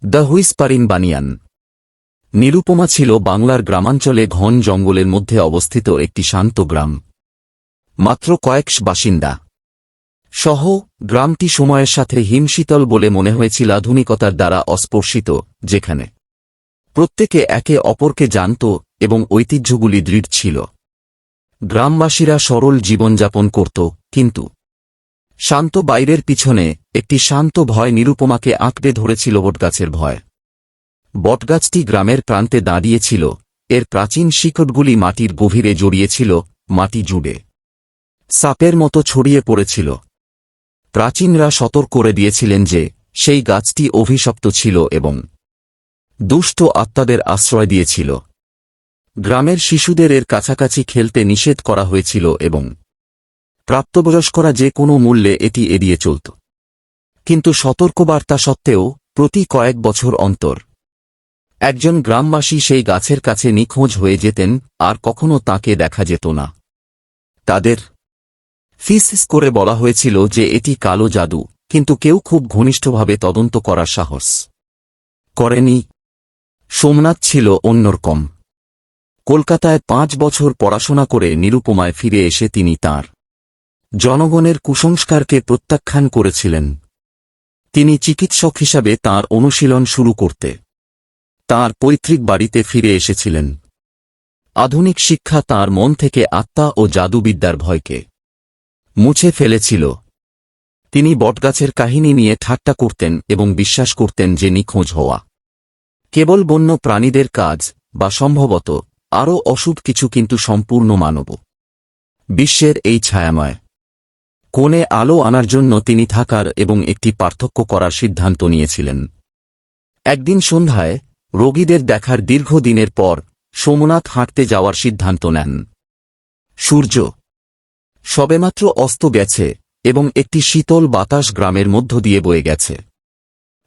The whispering banyan. Nirupama ছিল বাংলার গ্রামাঞ্চলে ঘন জঙ্গলের মধ্যে অবস্থিত একটি শান্ত গ্রাম। মাত্র কয়েকশ বাসিন্দা সহ গ্রামটি সময়ের সাথে হিমশীতল বলে মনে হয়েছিল, আধুনিকতার দ্বারা অস্পর্শিত, যেখানে প্রত্যেকে একে অপরকে জানত এবং ঐতিহ্যগুলি দৃঢ় ছিল। গ্রামবাসীরা সরল জীবনযাপন করত, কিন্তু শান্ত বাইরের পিছনে একটি শান্ত ভয় নিরুপমাকে আঁকড়ে ধরেছিল, বটগাছের ভয়। বটগাছটি গ্রামের প্রান্তে দাঁড়িয়েছিল, এর প্রাচীন শিকড়গুলি মাটির গভীরে জড়িয়েছিল, মাটি জুড়ে সাপের মতো ছড়িয়ে পড়েছিল। প্রাচীনরা সতর্ক করে দিয়েছিলেন যে সেই গাছটি অভিশপ্ত ছিল এবং দুষ্ট আত্মাদের আশ্রয় দিয়েছিল। গ্রামের শিশুদের এর কাছাকাছি খেলতে নিষেধ করা হয়েছিল এবং প্রাপ্তবয়স্করা যে কোনো মূল্যে এটি এড়িয়ে চলত। কিন্তু সতর্কবার্তা সত্ত্বেও প্রতি কয়েক বছর অন্তর একজন গ্রামবাসী সেই গাছের কাছে নিখোঁজ হয়ে যেতেন, আর কখনো তাকে দেখা যেত না। তাদের ফিসফিস করে বলা হয়েছিল যে এটি কালো জাদু, কিন্তু কেউ খুব ঘনিষ্ঠভাবে তদন্ত করার সাহস করেনি। সোমনাথ ছিল অন্যরকম। কলকাতায় 5 বছর পড়াশোনা করে নিরুপমায় ফিরে এসে তিনি তাঁর জনগণের কুসংস্কারকে প্রত্যাখ্যান করেছিলেন। তিনি চিকিৎসক হিসাবে তাঁর অনুশীলন শুরু করতে তাঁর পৈতৃক বাড়িতে ফিরে এসেছিলেন। আধুনিক শিক্ষা তাঁর মন থেকে আত্মা ও জাদুবিদ্যার ভয়কে মুছে ফেলেছিল। তিনি বটগাছের কাহিনী নিয়ে ঠাট্টা করতেন এবং বিশ্বাস করতেন যে নিখোঁজ হওয়া কেবল বন্য প্রাণীদের কাজ, বা সম্ভবত আরও অশুভ কিছু, কিন্তু সম্পূর্ণ মানব বিশ্বের এই ছায়াময় কোণে আলো আনার জন্য তিনি থাকার এবং একটি পার্থক্য করার সিদ্ধান্ত নিয়েছিলেন। একদিন সন্ধ্যায় রোগীদের দেখার দীর্ঘদিনের পর সোমনাথ হাঁটতে যাওয়ার সিদ্ধান্ত নেন। সূর্য সবেমাত্র অস্ত গেছে এবং একটি শীতল বাতাস গ্রামের মধ্য দিয়ে বয়ে গেছে।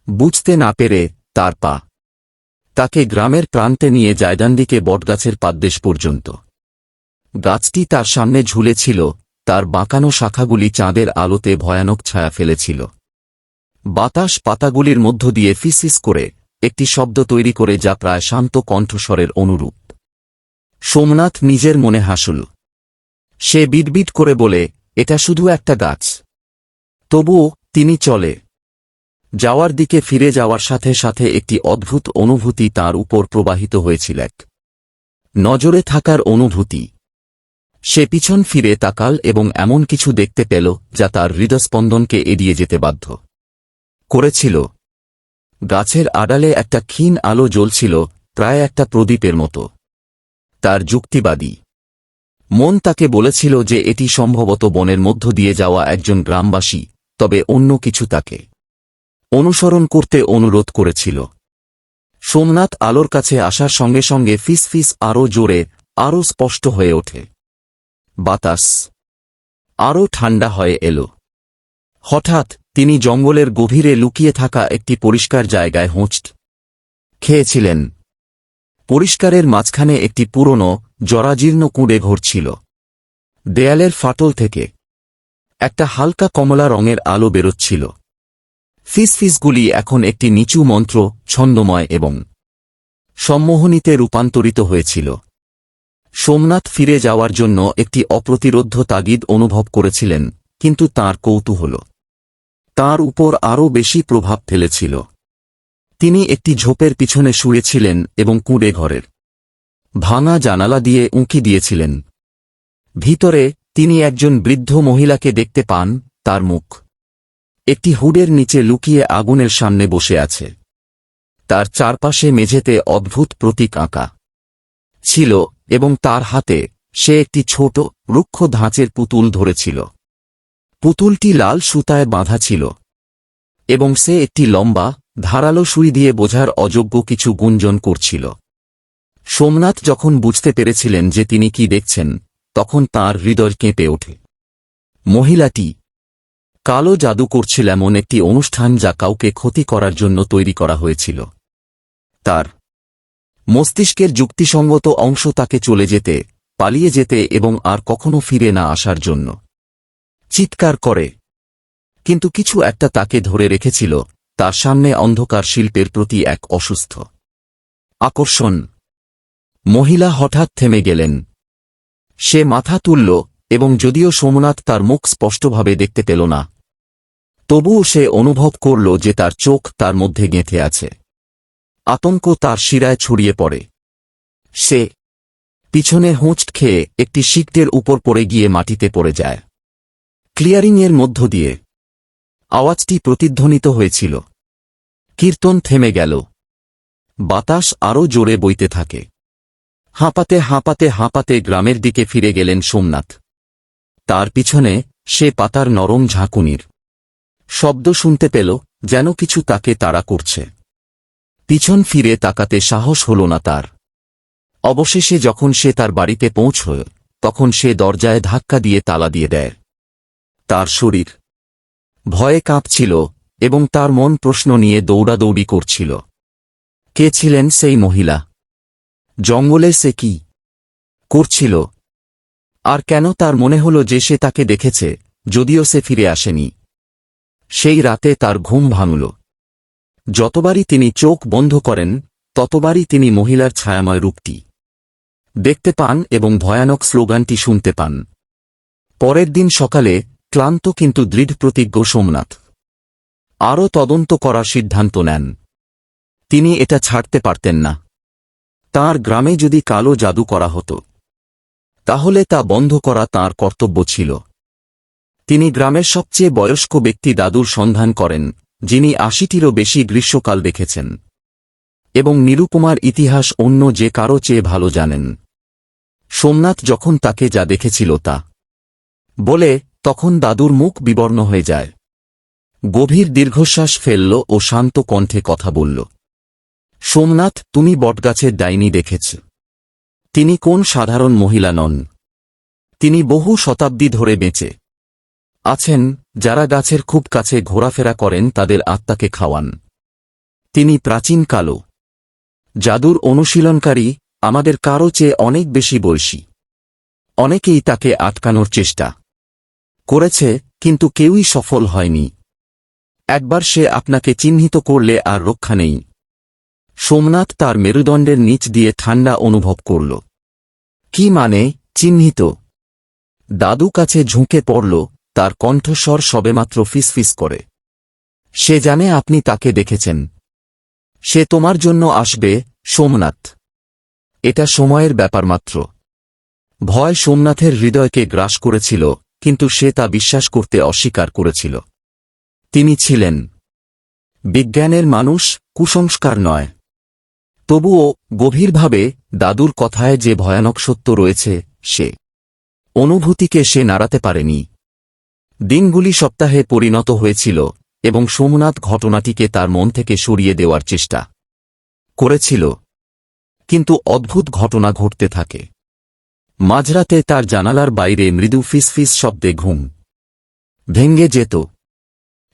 বুঝতে না পেরে তার পা তাকে গ্রামের প্রান্তে নিয়ে যায়, ডানদিকে বটগাছের পাদদেশ পর্যন্ত। গাছটি তার সামনে ঝুলেছিল, তার বাঁকানো শাখাগুলি চাঁদের আলোতে ভয়ানক ছায়া ফেলেছিল। বাতাস পাতাগুলির মধ্য দিয়ে ফিসফিস করে একটি শব্দ তৈরি করে, যা প্রায় শান্ত কণ্ঠস্বরের অনুরূপ। সোমনাথ নিজের মনে হাসল। সে বিড়বিড় করে বলে, এটা শুধু একটা গাছ। তবুও তিনি চলে যাওয়ার দিকে ফিরে যাওয়ার সাথে সাথে একটি অদ্ভুত অনুভূতি তার উপর প্রবাহিত হয়েছিল, এক নজরে থাকার অনুভূতি। সে পিছন ফিরে তাকাল এবং এমন কিছু দেখতে পেল যা তার হৃদস্পন্দনকে এড়িয়ে যেতে বাধ্য করেছিল। গাছের আড়ালে একটা ক্ষীণ আলো জ্বলছিল, প্রায় একটা প্রদীপের মতো। তার যুক্তিবাদী মন তাকে বলেছিল যে এটি সম্ভবত বনের মধ্য দিয়ে যাওয়া একজন গ্রামবাসী, তবে অন্য কিছু তাকে অনুসরণ করতে অনুরোধ করেছিল। সোমনাথ আলোর কাছে আসার সঙ্গে সঙ্গে ফিসফিস আরও জোরে, আরও স্পষ্ট হয়ে ওঠে। বাতাস আরও ঠান্ডা হয়ে এল। হঠাৎ তিনি জঙ্গলের গভীরে লুকিয়ে থাকা একটি পরিষ্কার জায়গায় হোঁচট খেয়েছিলেন। পরিষ্কারের মাঝখানে একটি পুরনো জরাজীর্ণ কুঁড়ে ঘর ছিল। দেয়ালের ফাটল থেকে একটা হালকা কমলা রঙের আলো বেরোচ্ছিল। ফিসফিসগুলি এখন একটি নিচু মন্ত্র, ছন্দময় এবং সম্মোহনীতে রূপান্তরিত হয়েছিল। সোমনাথ ফিরে যাওয়ার জন্য একটি অপ্রতিরোধ্য তাগিদ অনুভব করেছিলেন, কিন্তু তাঁর কৌতূহল তাঁর উপর আরও বেশি প্রভাব ফেলেছিল। তিনি একটি ঝোপের পিছনে শুয়েছিলেন এবং কুঁড়ে ঘরের ভাঙা জানালা দিয়ে উঁকি দিয়েছিলেন। ভিতরে তিনি একজন বৃদ্ধ মহিলাকে দেখতে পান। তার মুখ একটি হুডের নিচে লুকিয়ে আগুনের সামনে বসে আছে। তার চারপাশে মেঝেতে অদ্ভুত প্রতীক আঁকা ছিল এবং তার হাতে সে একটি ছোট রুক্ষ ধাঁচের পুতুল ধরেছিল। পুতুলটি লাল সুতায় বাঁধা ছিল এবং সে একটি লম্বা ধারালো সুই দিয়ে বোঝার অযোগ্য কিছু গুঞ্জন করছিল। সোমনাথ যখন বুঝতে পেরেছিলেন যে তিনি কি দেখছেন, তখন তাঁর হৃদয় কেঁপে ওঠে। মহিলাটি কালো জাদু করছিল, এমন একটি অনুষ্ঠান যা কাউকে ক্ষতি করার জন্য তৈরি করা হয়েছিল। তার মস্তিষ্কের যুক্তিসঙ্গত অংশ তাকে চলে যেতে, পালিয়ে যেতে এবং আর কখনো ফিরে না আসার জন্য চিৎকার করে, কিন্তু কিছু একটা তাকে ধরে রেখেছিল, তার সামনে অন্ধকার শিল্পের প্রতি এক অসুস্থ আকর্ষণ। মহিলা হঠাৎ থেমে গেলেন। সে মাথা তুলল এবং যদিও সোমনাথ তার মুখ স্পষ্টভাবে দেখতে পেল না, তবুও সে অনুভব করল যে তার চোখ তার মধ্যে গেঁথে আছে। আতঙ্ক তার শিরায় ছড়িয়ে পড়ে। সে পিছনে হোঁচট খেয়ে একটি শিকটের উপর পড়ে গিয়ে মাটিতে পড়ে যায়। ক্লিয়ারিংয়ের মধ্য দিয়ে আওয়াজটি প্রতিধ্বনিত হয়েছিল। কীর্তন থেমে গেল। বাতাস আরও জোরে বইতে থাকে। হাঁপাতে হাঁপাতে হাঁপাতে গ্রামের দিকে ফিরে গেলেন সোমনাথ। তার পিছনে সে পাতার নরম ঝাঁকুনির শব্দ শুনতে পেল, যেন কিছু তাকে তাড়া করছে। পিছন ফিরে তাকাতে সাহস হল না তার। অবশেষে যখন সে তার বাড়িতে পৌঁছল, তখন সে দরজায় ধাক্কা দিয়ে তালা দিয়ে দেয়। তার শরীর ভয়ে কাঁপছিল এবং তার মন প্রশ্ন নিয়ে দৌড়াদৌড়ি করছিল। কে ছিলেন সেই মহিলা? জঙ্গলে সে কি করছিল? আর কেন তার মনে হল যে সে তাকে দেখেছে, যদিও সে ফিরে আসেনি? সেই রাতে তার ঘুম ভাঙল। যতবারই তিনি চোখ বন্ধ করেন, ততবারই তিনি মহিলার ছায়াময় রূপটি দেখতে পান এবং ভয়ানক স্লোগানটি শুনতে পান। পরের দিন সকালে ক্লান্ত কিন্তু দৃঢ়প্রতিজ্ঞ সোমনাথ আরও তদন্ত করার সিদ্ধান্ত নেন। তিনি এটা ছাড়তে পারতেন না। তাঁর গ্রামে যদি কালো জাদু করা হতো, তাহলে তা বন্ধ করা তাঁর কর্তব্য ছিল। তিনি গ্রামের সবচেয়ে বয়স্ক ব্যক্তি দাদুর সন্ধান করেন, যিনি ৮০টিরও বেশি গ্রীষ্মকাল দেখেছেন এবং নিরুপমার ইতিহাস অন্য যে কারো চেয়ে ভালো জানেন। সোমনাথ যখন তাকে যা দেখেছিল তা বলে, তখন দাদুর মুখ বিবর্ণ হয়ে যায়। গভীর দীর্ঘশ্বাস ফেলল ও শান্ত কণ্ঠে কথা বলল। সোমনাথ, তুমি বটগাছের ডাইনি দেখেছ। তিনি কোন সাধারণ মহিলা নন। তিনি বহু শতাব্দী ধরে বেঁচে আছেন। যারা গাছের খুব কাছে ঘোরাফেরা করেন তাদের আত্মাকে খাওয়ান। তিনি প্রাচীন কালো জাদুর অনুশীলনকারী, আমাদের কারো চেয়ে অনেক বেশি বয়সী। অনেকেই তাকে আটকানোর চেষ্টা করেছে, কিন্তু কেউই সফল হয়নি। একবার সে আপনাকে চিহ্নিত করলে আর রক্ষা নেই। সোমনাথ তার মেরুদণ্ডের নিচ দিয়ে ঠান্ডা অনুভব করল। কি মানে চিহ্নিত? দাদু কাছে ঝুঁকে পড়ল, তার কণ্ঠস্বর সবেমাত্র ফিসফিস করে। সে জানে আপনি তাকে দেখেছেন। সে তোমার জন্য আসবে, সোমনাথ। এটা সময়ের ব্যাপার মাত্র। ভয় সোমনাথের হৃদয়কে গ্রাস করেছিল, কিন্তু সে তা বিশ্বাস করতে অস্বীকার করেছিল। তিনি ছিলেন বিজ্ঞানের মানুষ, কুসংস্কার নয়। তবুও গভীরভাবে দাদুর কথায় যে ভয়ানক সত্য রয়েছে, সে অনুভূতিকে সে নাড়াতে পারেনি। দিনগুলি সপ্তাহে পরিণত হয়েছিল এবং সোমনাথ ঘটনাটিকে তার মন থেকে সরিয়ে দেওয়ার চেষ্টা করেছিল। কিন্তু অদ্ভুত ঘটনা ঘটতে থাকে। মাঝরাতে তার জানালার বাইরে মৃদু ফিসফিস শব্দে ঘুম ভেঙে যেত।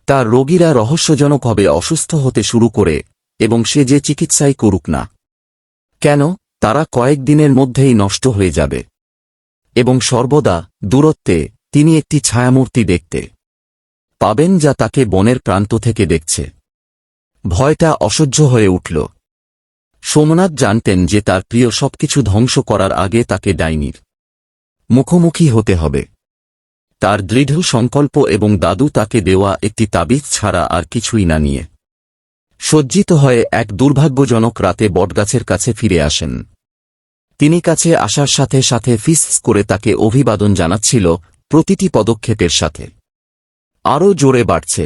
তার রোগীরা রহস্যজনকভাবে অসুস্থ হতে শুরু করে এবং সে যে চিকিৎসাই করুক না কেন, তারা কয়েকদিনের মধ্যেই নষ্ট হয়ে যাবে। এবং সর্বদা দূরত্বে তিনি একটি ছায়ামূর্তি দেখতে পাবেন, যা তাকে বনের প্রান্ত থেকে দেখছে। ভয়টা অসহ্য হয়ে উঠল। সোমনাথ জানতেন যে তার প্রিয় সবকিছু ধ্বংস করার আগে তাকে ডাইনির মুখোমুখি হতে হবে। তার দৃঢ় সংকল্প এবং দাদু তাকে দেওয়া একটি তাবিজ ছাড়া আর কিছুই না নিয়ে সজ্জিত হয়ে এক দুর্ভাগ্যজনক রাতে বটগাছের কাছে ফিরে আসেন। তিনি কাছে আসার সাথে সাথে ফিস করে তাকে অভিবাদন জানাচ্ছিল, প্রতিটি পদক্ষেপের সাথে আরও জোরে বাড়ছে।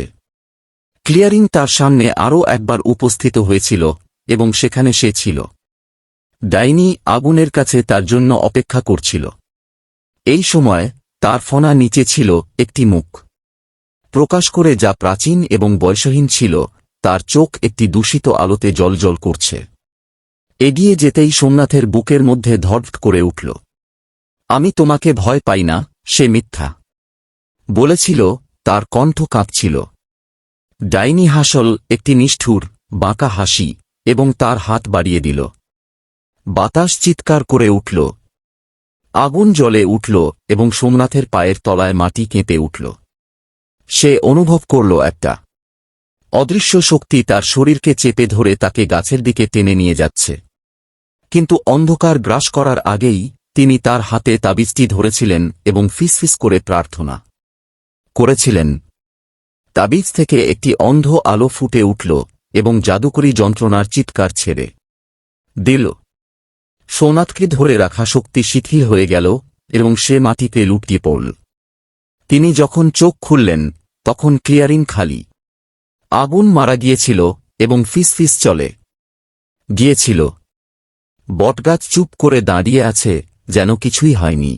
ক্লিয়ারিং তার সামনে আরও একবার উপস্থিত হয়েছিল এবং সেখানে সে ছিল। ডাইনি আগুনের কাছে তার জন্য অপেক্ষা করছিল। এই সময় তার ফনা নিচে ছিল একটি মুখ প্রকাশ করে, যা প্রাচীন এবং বয়সহীন ছিল। তার চোখ একটি দূষিত আলোতে জ্বলজ্বল করছে। এগিয়ে যেতেই সোমনাথের বুকের মধ্যে ধড়ফড় করে উঠল। আমি তোমাকে ভয় পাই না, সে মিথ্যা বলেছিল। তার কণ্ঠ কাঁপছিল। ডাইনি হাসল, একটি নিষ্ঠুর বাঁকা হাসি, এবং তার হাত বাড়িয়ে দিল। বাতাস চিৎকার করে উঠল। আগুন জ্বলে উঠল এবং সোমনাথের পায়ের তলায় মাটি কেঁপে উঠল। সে অনুভব করল একটা অদৃশ্য শক্তি তার শরীরকে চেপে ধরে তাকে গাছের দিকে টেনে নিয়ে যাচ্ছে। কিন্তু অন্ধকার গ্রাস করার আগেই তিনি তার হাতে তাবিজটি ধরেছিলেন এবং ফিসফিস করে প্রার্থনা করেছিলেন। তাবিজ থেকে একটি অন্ধ আলো ফুটে উঠল এবং জাদুকরী যন্ত্রণার চিৎকার ছেড়ে দিল। সোমনাথকে ধরে রাখা শক্তি শিথিল হয়ে গেল এবং সে মাটিতে লুটিয়ে পড়ল। তিনি যখন চোখ খুললেন তখন ক্লিয়ারিং খালি। আগুন মারা গিয়েছিল এবং ফিসফিস চলে গিয়েছিল। বটগাছ চুপ করে দাঁড়িয়ে আছে, যেন কিছুই হয়নি।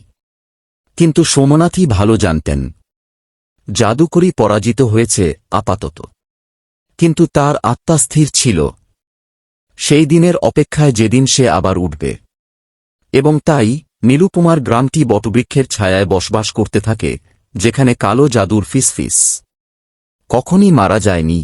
কিন্তু সোমনাথই ভালো জানতেন জাদুকরী পরাজিত হয়েছে আপাতত, কিন্তু তার আত্মা স্থির ছিল সেই দিনের অপেক্ষায় যেদিন সে আবার উঠবে। এবং তাই নীলুপমার গ্রামটি বটবৃক্ষের ছায়ায় বসবাস করতে থাকে, যেখানে কালো জাদুর ফিসফিস কখনই মারা যায়নি।